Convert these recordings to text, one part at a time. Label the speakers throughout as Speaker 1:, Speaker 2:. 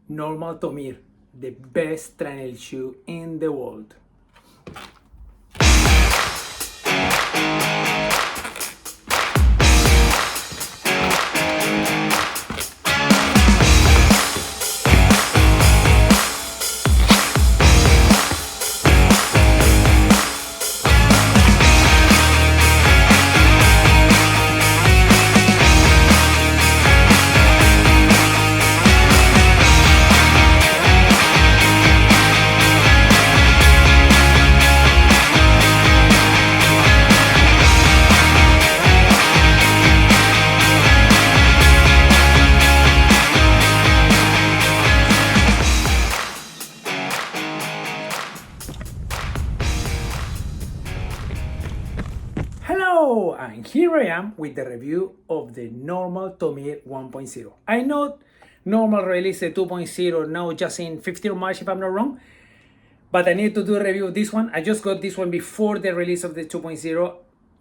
Speaker 1: Nnormal TOMIR, the best trail shoe in the world. Hello, and here I am with the review of the Nnormal TOMIR 1.0. I know Nnormal released the 2.0 now just in 15th of March if I'm not wrong, but I need to do a review of this one. I just got this one before the release of the 2.0.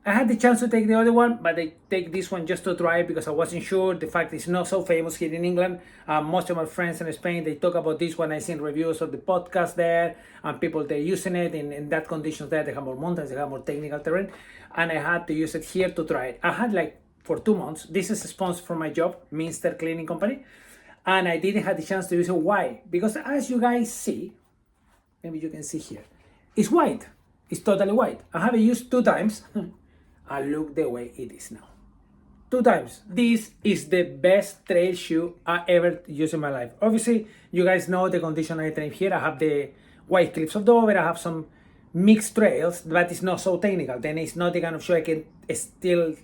Speaker 1: I had the chance to take the other one, but I take this one just to try it because I wasn't sure. The fact it's not so famous here in England. Most of my friends in Spain, they talk about this one. I've seen reviews of the podcast there, and people, they're using it in that conditions there. They have more mountains, they have more technical terrain, and I had to use it here to try it. I had like for 2 months. This is a sponsor for my job, Minster Cleaning Company, and I didn't have the chance to use it. Why? Because as you guys see, maybe you can see here, it's white. It's totally white. I have it used 2 times. And look the way it is now. 2 times. This is the best trail shoe I ever used in my life. Obviously, you guys know the condition I train here. I have the White Cliffs of Dover. I have some mixed trails, but it's not so technical. Then it's not the kind of shoe I can still.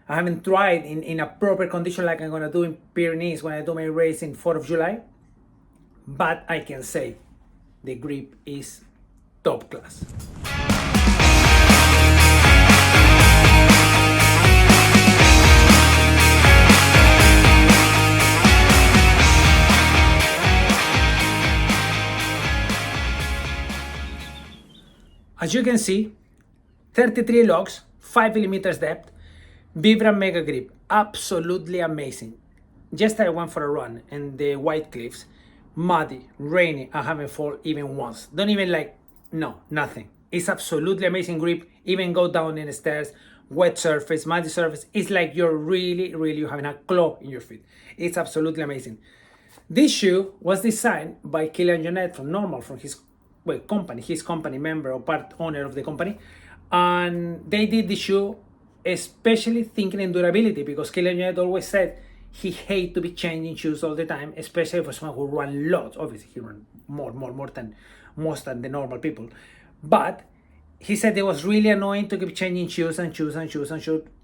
Speaker 1: I haven't tried in a proper condition like I'm gonna do in Pyrenees when I do my race in 4th of July. But I can say the grip is top class. As you can see, 33 locks, 5 millimeters depth, Vibram Mega Grip, absolutely amazing. Just I went for a run in the White Cliffs, muddy, rainy, I haven't fallen even once. Don't even nothing. It's absolutely amazing grip, even go down in the stairs, wet surface, muddy surface. It's like you're you're having a claw in your feet. It's absolutely amazing. This shoe was designed by KILIAN JORNET from Nnormal, from his company member or part owner of the company, and they did the shoe especially thinking in durability because KILIAN JORNET always said he hates to be changing shoes all the time, especially for someone who run lots. Obviously he run more than most than the normal people, but he said it was really annoying to keep changing shoes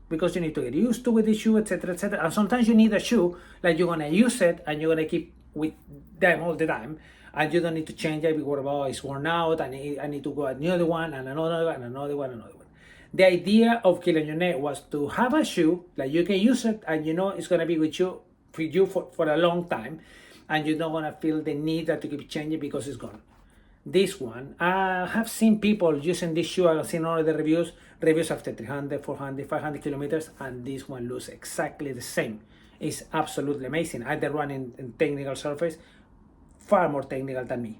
Speaker 1: because you need to get used to with the shoe, etc, and sometimes you need a shoe like you're gonna use it and you're gonna keep with them all the time, and you don't need to change it because it's worn out. I need to go another one and another one and another one. The idea of KILIAN JORNET was to have a shoe like you can use it and you know it's gonna be with you for a long time, and you're not gonna feel the need to keep changing because it's gone. This one, I have seen people using this shoe. I've seen all of the reviews after 300, 400, 500 kilometers, and this one looks exactly the same. It's absolutely amazing. I run in technical surface, far more technical than me.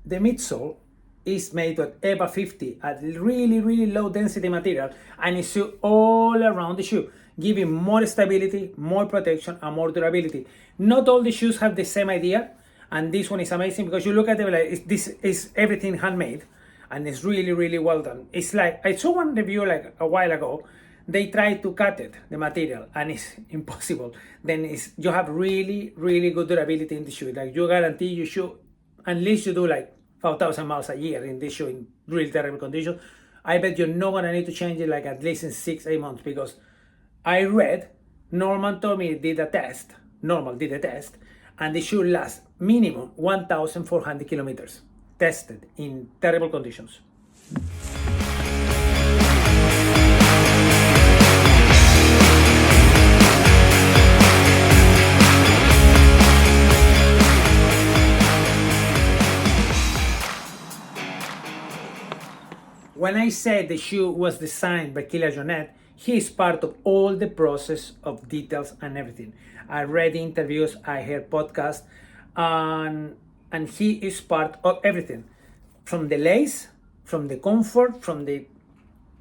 Speaker 1: The midsole is made with EVA 50, a really low density material, and it's all around the shoe, giving more stability, more protection, and more durability. Not all the shoes have the same idea, and this one is amazing because you look at it like this is everything handmade, and it's really well done. It's like I saw one review like a while ago. They tried to cut it, the material, and it's impossible. Then you have really good durability in the shoe. Like you guarantee your shoe, unless you do like 5,000 miles a year in this shoe in real terrible conditions, I bet you're not gonna need to change it like at least in 6-8 months, because I read Nnormal TOMIR did a test, and the shoe lasts minimum 1,400 kilometers, tested in terrible conditions. When I said the shoe was designed by KILIAN JORNET, he is part of all the process of details and everything. I read interviews, I heard podcasts, and he is part of everything. From the lace, from the comfort, from the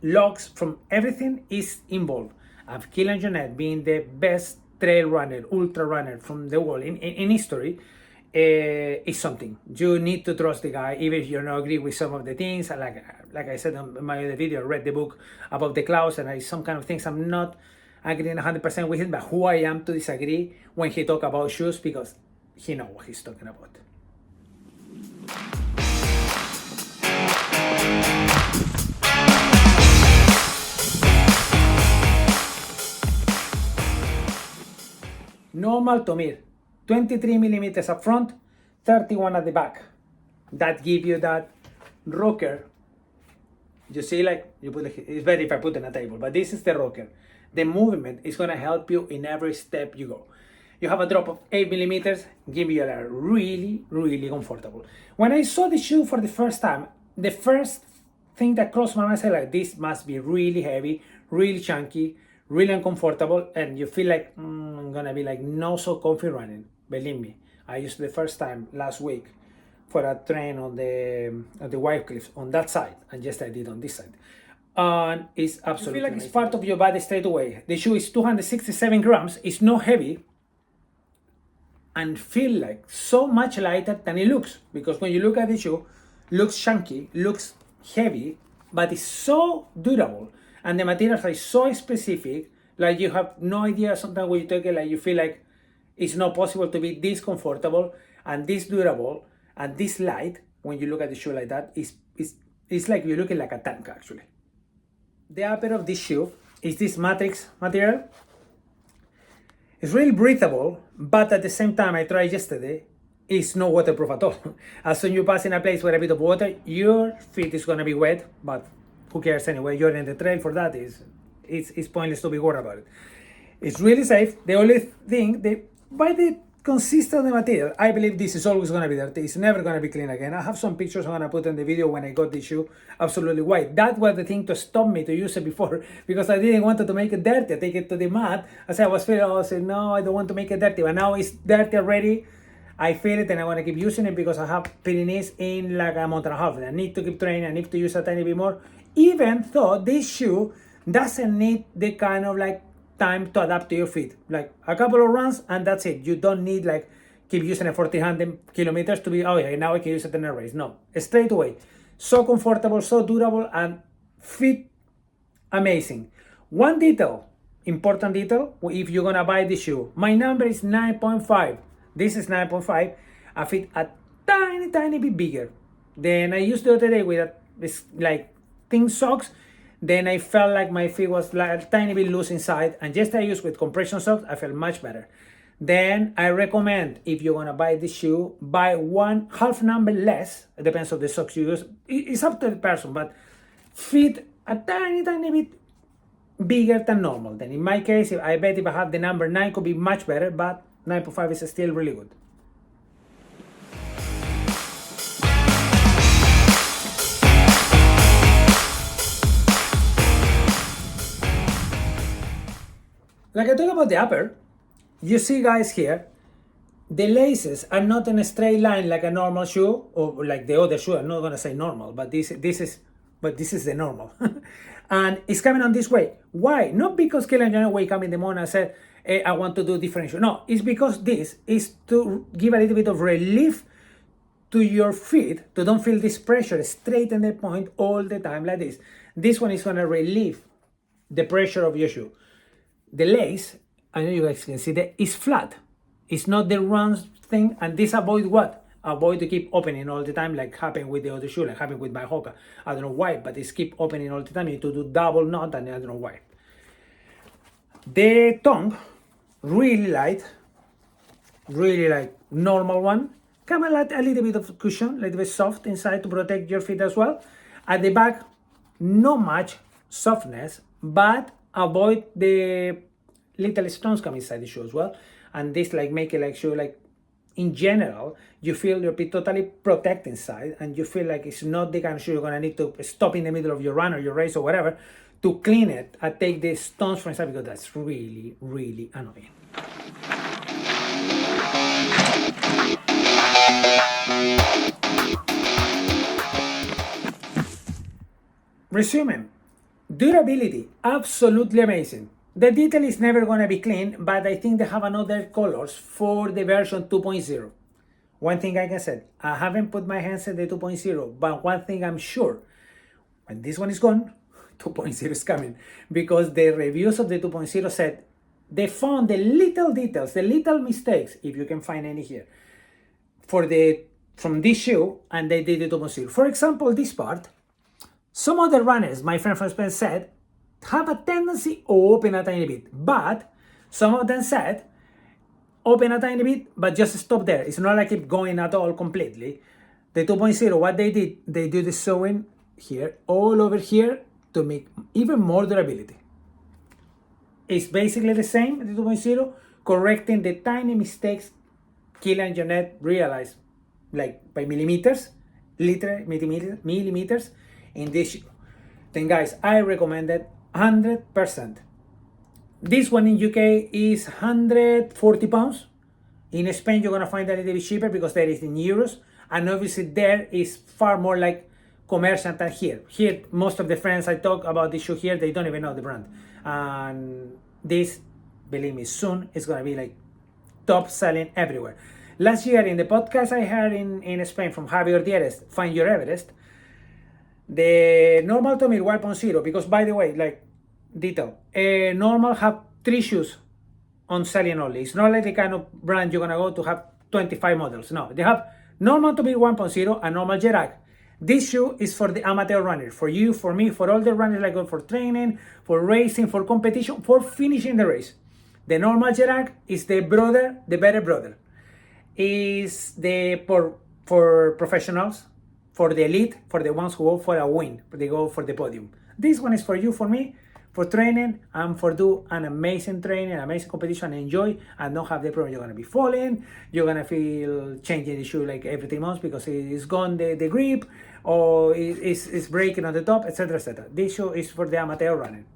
Speaker 1: locks, from everything is involved. Of KILIAN JORNET being the best trail runner, ultra runner from the world in history, is something. You need to trust the guy, even if you don't agree with some of the things. Like I said in my other video, I read the book about the clouds, and some kind of things I'm not agreeing 100% with him, but who I am to disagree when he talk about shoes, because he knows what he's talking about. Nnormal TOMIR, 23 millimeters up front, 31 at the back. That give you that rocker. You see, like you put it's better if I put it on a table, but this is the rocker. The movement is gonna help you in every step you go. You have a drop of 8 millimeters, give you a really, really comfortable. When I saw the shoe for the first time, the first thing that crossed my mind, I said, like, this must be really heavy, really chunky, really uncomfortable, and you feel like I'm gonna be like not so comfy running. Believe me, I used the first time last week for a train on the White Cliffs on that side, and just I did on this side, and it's absolutely. You feel like it's part of your body straight away. The shoe is 267 grams. It's not heavy, and feel like so much lighter than it looks, because when you look at the shoe, looks chunky, looks heavy, but it's so durable. And the materials are so specific, like you have no idea sometimes when you take it, like you feel like it's not possible to be this comfortable and this durable and this light. When you look at the shoe like that, it's like you're looking like a tank actually. The upper of this shoe is this matrix material. It's really breathable, but at the same time, I tried yesterday, it's not waterproof at all. As soon as you pass in a place with a bit of water, your feet is gonna be wet, but who cares anyway? You're in the trail for that. It's pointless to be worried about it. It's really safe. The only thing, by the consistency of the material, I believe this is always going to be dirty. It's never going to be clean again. I have some pictures I'm going to put in the video when I got the shoe absolutely white. That was the thing to stop me to use it before, because I didn't want to make it dirty. I take it to the mat. As I was feeling, I said, no, I don't want to make it dirty. But now it's dirty already. I feel it and I want to keep using it because I have Pyrenees in like a month and a half. I need to keep training. I need to use a tiny bit more. Even though this shoe doesn't need the kind of like time to adapt to your feet, like a couple of runs and that's it. You don't need like keep using it for 300 kilometers to be, oh yeah, now I can use it in a race. No, straight away. So comfortable, so durable, and fit amazing. One detail, important detail, if you're gonna buy the shoe, my number is 9.5. This is 9.5. I fit a tiny bit bigger. Then I used the other day with this like thin socks. Then I felt like my feet was like a tiny bit loose inside, and just I used with compression socks, I felt much better. Then I recommend, if you're gonna buy this shoe, buy one half number less. It depends on the socks you use. It's up to the person, but fit a tiny bit bigger than normal. Then in my case, I bet if I have the number 9 could be much better, but 9.5 is still really good. Like I talk about the upper, you see guys here, the laces are not in a straight line like a normal shoe or like the other shoe. I'm not gonna say normal, but this is the normal. And it's coming on this way. Why? Not because KILIAN JORNET wake up in the morning and said, hey, I want to do different shoe. No, it's because this is to give a little bit of relief to your feet, to don't feel this pressure straight in the point all the time like this. This one is gonna relieve the pressure of your shoe. The lace, I know you guys can see that, is flat. It's not the round thing, and this avoid what? Avoid to keep opening all the time like happened with the other shoe, like happened with my Hoka. I don't know why, but it's keep opening all the time. You need to do double knot, and I don't know why. The tongue, really light, really like normal one. Come a little bit of cushion, a little bit soft inside to protect your feet as well. At the back, not much softness, but avoid the little stones come inside the shoe as well. And this like make it like shoe like in general, you feel you'll be totally protected inside, and you feel like it's not the kind of shoe you're gonna need to stop in the middle of your run or your race or whatever to clean it and take the stones from inside, because that's really, really annoying. Resuming, durability, absolutely amazing. The detail is never going to be clean, but I think they have another colors for the version 2.0. One thing I can say, I haven't put my hands in the 2.0, but one thing I'm sure, when this one is gone, 2.0 is coming, because the reviews of the 2.0 said they found the little details, the little mistakes, if you can find any here, from this shoe, and they did the 2.0. For example, this part, some other runners, my friend from Spain said, have a tendency to open a tiny bit, but some of them said, open a tiny bit, but just stop there. It's not like it going at all completely. The 2.0, what they did, they do the sewing here, all over here, to make even more durability. It's basically the same, the 2.0, correcting the tiny mistakes KILIAN JORNET realized, like by millimeters, millimeters in this shoe. Then guys, I recommend it 100%. This one in UK is 140 pounds. In Spain, you're gonna find it a little bit cheaper because there is in euros, and obviously there is far more like commercial than here. Here, most of the friends I talk about this shoe here, they don't even know the brand. And this, believe me, soon it's gonna be like top selling everywhere. Last year in the podcast I heard in Spain from Javi Ordieres, Find Your Everest, the Nnormal TOMIR 1.0, because by the way, like detail, Nnormal have 3 shoes on selling only. It's not like the kind of brand you're gonna go to have 25 models. No, they have Nnormal TOMIR 1.0 and Nnormal Gerak. This shoe is for the amateur runner, for you, for me, for all the runners like go for training, for racing, for competition, for finishing the race. The Nnormal Gerak is the brother, the better brother. Is the for professionals, for the elite, for the ones who go for a win, they go for the podium. This one is for you, for me, for training, and for do an amazing training, amazing competition, enjoy, and don't have the problem. You're gonna be falling, you're gonna feel changing the shoe like every 3 months because it's gone the grip, or it's breaking on the top, etc., etc. This shoe is for the amateur running.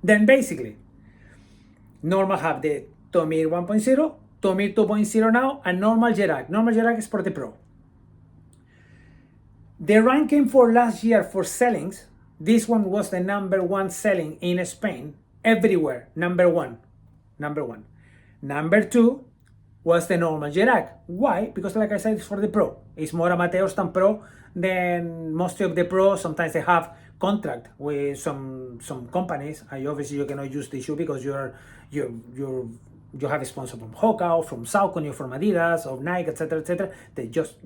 Speaker 1: Then basically, Nnormal have the TOMIR 1.0, TOMIR 2.0 now, and Nnormal Gerak. Nnormal Gerak is for the pro. The ranking for last year for sellings, this one was the #1 selling in Spain, everywhere, #1. Number 2 was the Nnormal Gerak. Why? Because like I said, it's for the pro. It's more amateurs than pro. Then most of the pros, sometimes they have contract with some companies. And obviously you cannot use the shoe because you have a sponsor from Hoka or from Saucony or from Adidas or Nike, etc., etc.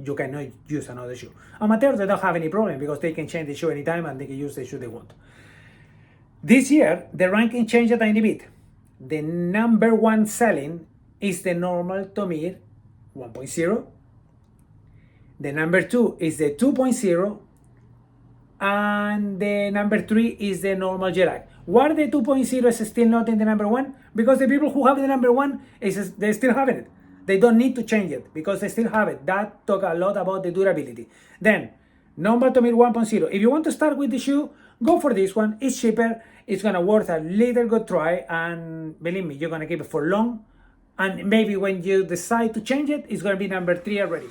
Speaker 1: You cannot use another shoe. Amateurs, they don't have any problem because they can change the shoe anytime and they can use the shoe they want. This year, the ranking changed a tiny bit. The #1 selling is the Nnormal TOMIR 1.0. The #2 is the 2.0. And the #3 is the Nnormal Gerak. Why the 2.0 is still not in the #1? Because the people who have the #1 they still having it. They don't need to change it because they still have it. That talk a lot about the durability. Then Nnormal TOMIR 1.0. If you want to start with the shoe, go for this one. It's cheaper. It's gonna worth a little good try, and believe me, you're gonna keep it for long. And maybe when you decide to change it, it's gonna be #3 already.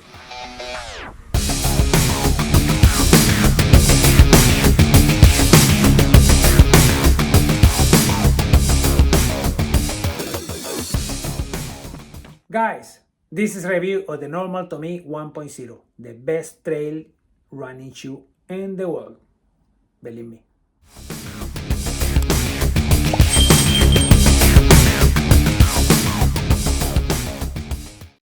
Speaker 1: Guys, this is a review of the Nnormal TOMIR 1.0, the best trail running shoe in the world. Believe me.